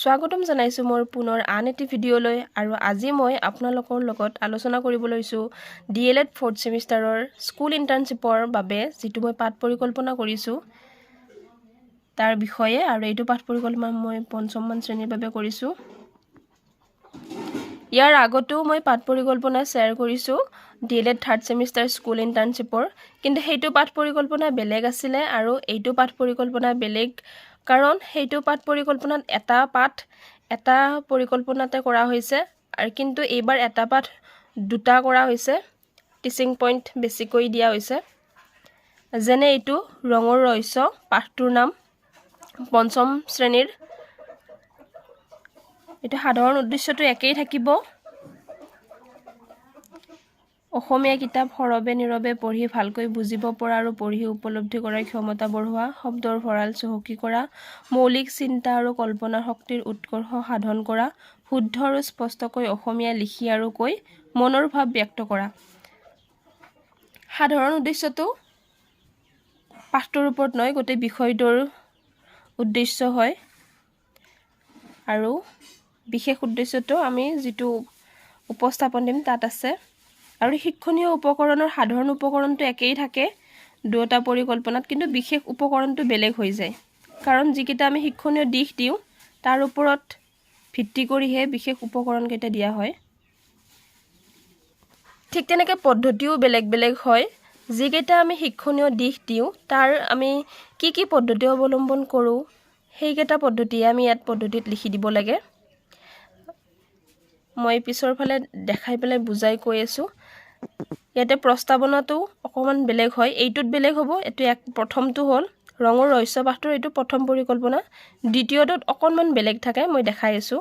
স্বাগতম জনাইছো মোৰ পুনৰ আন এটি ভিডিঅলৈ আৰু আজি মই আপোনালোকৰ লগত আলোচনা কৰিব লৈছো ডিএলএড 4th সেমিষ্টাৰৰ স্কুল ইন্টাৰ্নশিপৰ বাবে যেটো মই পাঠ পৰিকল্পনা কৰিছো তাৰ বিষয়ে আৰু এইটো পাঠ পৰিকল্পনা মই পঞ্চম মান শ্ৰেণীৰ বাবে কৰিছো ইয়াৰ আগতেও মই পাঠ পৰিকল্পনা শেয়াৰ কৰিছো ডিএলএড 3rd সেমিষ্টাৰ স্কুল ইন্টাৰ্নশিপৰ কিন্তু হেতু পাঠ পৰিকল্পনা বেলেগ আছিল আৰু এইটো পাঠ পৰিকল্পনা বেলেগ কাৰণ হেতু পাঠ পৰিকল্পনাত এটা পাঠ এটা পৰিকল্পনাতে কৰা হৈছে আৰু কিন্তু এইবাৰ এটা পাঠ দুটা কৰা হৈছে টিচিং পইণ্ট বেছিকৈ দিয়া হৈছে যেনে এইটো ৰঙৰ ৰহস্য পাঠটোৰ নাম পঞ্চম শ্ৰেণীৰ এটা সাধাৰণ উদ্দেশ্যটো একেই থাকিব অসমীয়া কিতাপ হৰবে নিৰবে পঢ়ি ভালকৈ বুজিব পৰা আৰু পঢ়ি উপলব্ধি কৰাৰ ক্ষমতা বঢ়োৱা শব্দৰ ভঁৰাল চহকী কৰা মৌলিক চিন্তা আৰু কল্পনাৰ শক্তিৰ উৎকৰ্ষ সাধন কৰা শুদ্ধ আৰু স্পষ্টকৈ অসমীয়া লিখি আৰু কৈ মনৰ ভাৱ ব্যক্ত কৰা সাধাৰণ উদ্দেশ্যটো পাঠটোৰ ওপৰত নয় গোটেই বিষয়টোৰ উদ্দেশ্য হয় আৰু বিশেষ উদ্দেশ্যটো আমি যেটো উপস্থাপন দিম তাত আছে আৰু শিক্ষণীয় উপকৰণৰ সাধাৰণ উপকৰণটো একেই থাকে দুটা পৰিকল্পনাত কিন্তু বিশেষ উপকৰণটো বেলেগ হৈ যায় কাৰণ যিকিটা আমি শিক্ষণীয় দিশ দিও তাৰ ওপৰত ভিত্তি কৰিহে বিশেষ উপকৰণ কেইটা দিয়া হয় ঠিক তেনেকৈ পদ্ধতিও বেলেগ বেলেগ হয় যিকেইটা আমি শিক্ষণীয় দিশ দিও তাৰ আমি কি পদ্ধতি অৱলম্বন কৰো সেইকেইটা পদ্ধতি আমি ইয়াত পদ্ধতিত লিখি দিব লাগে মই পিছৰ ফালে দেখাই পেলাই বুজাই কৈ আছো ইয়াতে প্ৰস্তাৱনাটো অকমান বেলেগ হয় এইটোত বেলেগ হ'ব এটো এক প্ৰথমটো হ'ল ৰঙৰ ৰহস্য পাঠৰ এইটো প্ৰথম পৰিকল্পনা দ্বিতীয়টোত অকনমান বেলেগ থাকে মই দেখাই আছো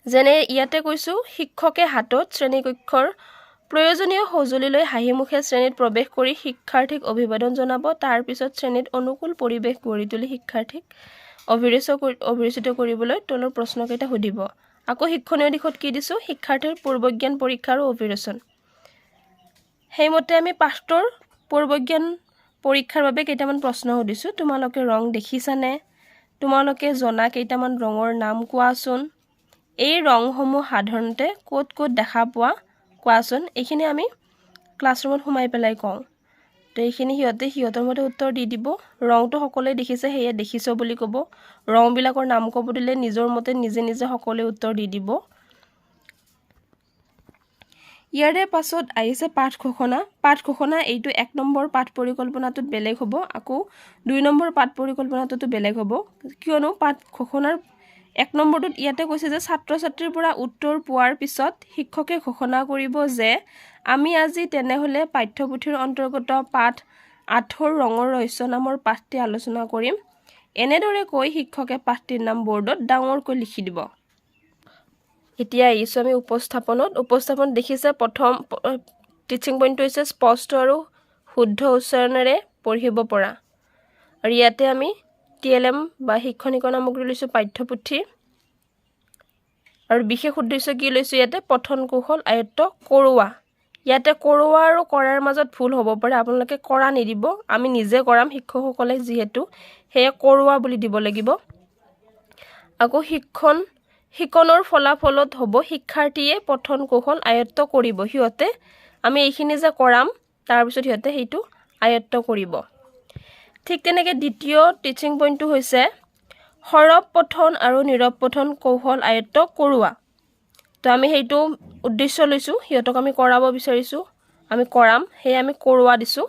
যেনে ইয়াতে কৈছো শিক্ষকে হাতত শ্ৰেণী কক্ষৰ প্ৰয়োজনীয় সঁজুলি লৈ হাঁহিমুখে শ্ৰেণীত প্ৰৱেশ কৰি শিক্ষাৰ্থীক অভিবাদন জনাব তাৰ পিছত শ্ৰেণীত অনুকূল পৰিৱেশ গঢ়ি তুলি শিক্ষাৰ্থীক অভিৰচিত কৰিবলৈ তলৰ প্ৰশ্নকেইটা সুধিব আকৌ শিক্ষণীয় দিশত কি দিছো শিক্ষাৰ্থীৰ পূৰ্বজ্ঞান পৰীক্ষা আৰু অভিৰচন হেইমতে আমি পাঠটোৰ পূৰ্বজ্ঞান পৰীক্ষাৰ বাবে কেইটামান প্ৰশ্ন সুধিছো তোমালোকে ৰং দেখিছানে তোমালোকে জনা কেইটামান ৰঙৰ নাম কোৱাচোন এই ৰংসমূহ সাধাৰণতে ক'ত দেখা পোৱা কোৱাচোন এইখিনি আমি ক্লাছৰুমত সোমাই পেলাই কওঁ তো এইখিনি হিয়তৰ মতে উত্তৰ দি দিব ৰংটো সকলোৱে দেখিছে হেয়া দেখিছো বুলি ক'ব ৰং বিলাকৰ নাম ক'ব দিলে নিজৰ মতে নিজে সকলোৱে উত্তৰ দি দিব ইয়াৰে পাছত আহিছে পাঠ ঘোষণা এইটো 1 নম্বৰ পাঠ পৰিকল্পনাটোত বেলেগ হ'ব আকৌ 2 নম্বৰ পাঠ পৰিকল্পনাটোতো বেলেগ হ'ব কিয়নো পাঠ ঘোষণাৰ 1 নম্বৰটোত ইয়াতে কৈছে যে ছাত্ৰ ছাত্ৰীৰ পৰা উত্তৰ পোৱাৰ পিছত শিক্ষকে ঘোষণা কৰিব যে আমি আজি তেনেহলে পাঠ্যপুথিৰ অন্তৰ্গত পাঠ 8 ৰঙৰ ৰহস্য নামৰ পাঠটি আলোচনা কৰিম এনেদৰে কৈ শিক্ষকে পাঠটিৰ নাম বৰ্ডত ডাঙৰকৈ লিখি দিব এতিয়া আহিছো আমি উপস্থাপন দেখিছে প্ৰথম টিচিং পইণ্টটো হৈছে স্পষ্ট আৰু শুদ্ধ উচ্চাৰণেৰে পঢ়িব পৰা আৰু ইয়াতে আমি টিএলএম বা শিক্ষণিক সামগ্ৰী লৈছো পাঠ্যপুথি আৰু বিশেষ উদ্দেশ্য কি লৈছো ইয়াতে পঠন কৌশল আয়ত্ত কৰোৱা ইয়াতে কৰোৱা আৰু কৰাৰ মাজত ভুল হ'ব পাৰে আপোনালোকে কৰা নিদিব আমি নিজে কৰাম শিক্ষকসকলে যিহেতু হে কৰোৱা বুলি দিব লাগিব আকৌ শিক্ষণৰ ফলাফলত হ'ব শিক্ষাৰ্থীয়ে পঠন কৌশল আয়ত্ত কৰিব হিয়তে আমি এইখিনি যে কৰাম তাৰ পিছত হিয়তে হেইটো আয়ত্ত কৰিব ঠিক তেনেকৈ দ্বিতীয় টিচিং পইণ্টটো হৈছে হৰপ পঠন আৰু নীৰৱ পঠন কৌশল আয়ত্ত কৰোৱা তো আমি হেইটো উদ্দেশ্য লৈছো হিয়তক আমি কৰাব বিচাৰিছো আমি কৰাম হে আমি কৰোৱা দিছো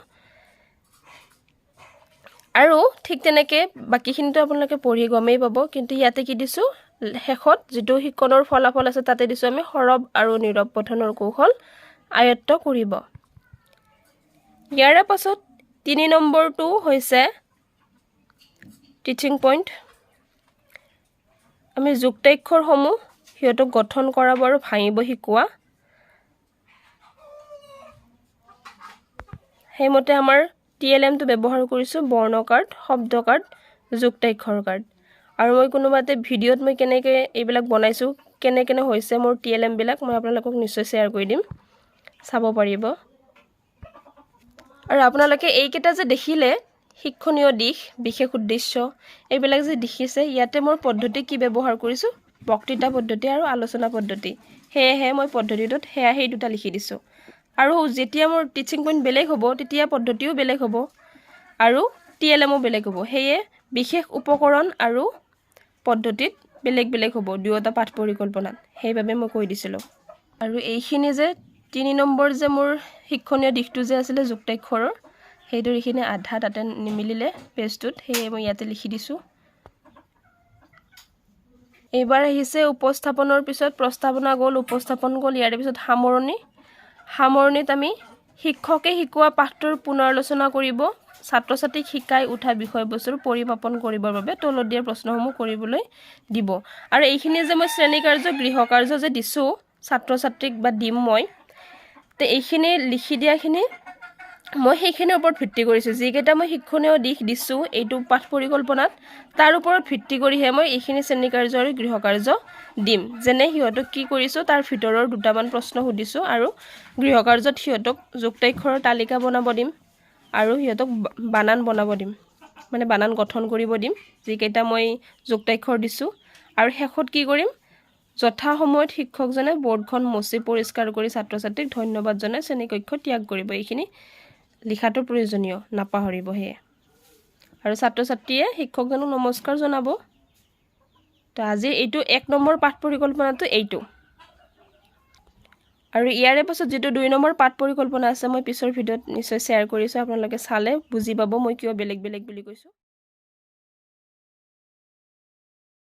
আৰু ঠিক তেনেকৈ বাকিখিনিটো আপোনালোকে পঢ়ি গমেই পাব কিন্তু ইয়াতে কি দিছো শেষত যেটো শিক্ষণৰ ফলাফল আছে তাতে দিছো আমি হৰপ আৰু নীৰৱ পঠনৰ কৌশল আয়ত্ত কৰিব ইয়াৰে পাছত 3 নম্বৰটো হৈছে টিচিং পইণ্ট আমি যুক্তাক্ষৰসমূহ হিয়তক গঠন কৰাব আৰু ভাঙিব শিকোৱা হেইমতে আমাৰ টিএলএম টো ব্যৱহাৰ কৰিছো বৰ্ণ কাৰ্ড শব্দ কাৰ্ড যুক্তাক্ষৰ কাৰ্ড আৰু মই কোনোবাতে ভিডিঅত মই কেনেকৈ এইবিলাক বনাইছো কেনে হৈছে মোৰ টিএলএম বিলাক মই আপোনালোকক নিশ্চয় শেয়াৰ কৰি দিম চাব পাৰিব আৰু আপোনালোকে এইকেইটা যে দেখিলে শিক্ষণীয় দিশ, বিশেষ উদ্দেশ্য এইবিলাক যে দেখিছে ইয়াতে মোৰ পদ্ধতি কি ব্যৱহাৰ কৰিছোঁ, বক্তৃতা পদ্ধতি আৰু আলোচনা পদ্ধতি। সেয়েহে মই পদ্ধতিটোত সেই দুটা লিখি দিছোঁ। আৰু যেতিয়া মোৰ টিচিং পইণ্ট বেলেগ হ'ব তেতিয়া পদ্ধতিও বেলেগ হ'ব আৰু TLMও বেলেগ হ'ব। সেয়ে বিশেষ উপকৰণ আৰু পদ্ধতিত বেলেগ বেলেগ হ'ব দুয়োটা পাঠ পৰিকল্পনাত, সেইবাবে মই কৈ দিছিলোঁ। আৰু এইখিনি যে 3 নম্বৰ যে মোৰ শিক্ষণীয় দিশটো যে আছিলে যুক্তাক্ষৰৰ, সেইটোৰ এইখিনি আধা তাতে নিমিলিলে পেজটোত, সেয়ে মই ইয়াতে লিখি দিছোঁ। এইবাৰ আহিছে উপস্থাপনৰ পিছত প্ৰস্তাৱনা গ'ল, উপস্থাপন গ'ল, ইয়াৰ পিছত সামৰণি। সামৰণিত আমি শিক্ষকে শিকোৱা পাঠটোৰ পুনৰালোচনা কৰিব, ছাত্ৰ ছাত্ৰীক শিকাই উঠা বিষয়বস্তুৰ পৰিমাপন কৰিবৰ বাবে তলত দিয়া প্ৰশ্নসমূহ কৰিবলৈ দিব। আৰু এইখিনি যে মই শ্ৰেণীকাৰ্য গৃহকাৰ্য যে দিছোঁ ছাত্ৰ ছাত্ৰীক বা দিম মই, তো এইখিনি লিখি দিয়াখিনি মই সেইখিনিৰ ওপৰত ভিত্তি কৰিছোঁ। যিকেইটা মই শিক্ষণীয় দিশ দিছোঁ এইটো পাঠ পৰিকল্পনাত, তাৰ ওপৰত ভিত্তি কৰিহে মই এইখিনি শ্ৰেণীকাৰ্য আৰু গৃহকাৰ্য দিম। যেনে সিহঁতক কি কৰিছোঁ তাৰ ভিতৰৰ দুটামান প্ৰশ্ন সুধিছোঁ, আৰু গৃহকাৰ্যত সিহঁতক যুক্তাক্ষৰৰ তালিকা বনাব দিম আৰু সিহঁতক বানান বনাব দিম, মানে বানান গঠন কৰিব দিম যিকেইটা মই যুক্তাক্ষৰ দিছোঁ। আৰু শেষত কি কৰিম, যথা সময়ত শিক্ষকজনে বৰ্ডখন মচি পৰিষ্কাৰ কৰি ছাত্ৰ ছাত্ৰীক ধন্যবাদ জনাই শ্ৰেণীকক্ষ ত্যাগ কৰিব। এইখিনি লিখাটো প্ৰয়োজনীয়, নাপাহৰিব। সেয়ে আৰু ছাত্ৰ ছাত্ৰীয়ে শিক্ষকজনক নমস্কাৰ জনাব। তো আজি এইটো 1 নম্বৰ পাঠ পৰিকল্পনাটো এইটো। আৰু ইয়াৰে পাছত যিটো 2 নম্বৰ পাঠ পৰিকল্পনা আছে মই পিছৰ ভিডিঅ'ত নিশ্চয় শ্বেয়াৰ কৰিছোঁ, আপোনালোকে চালে বুজি পাব মই কিয় বেলেগ বেলেগ বুলি কৈছোঁ।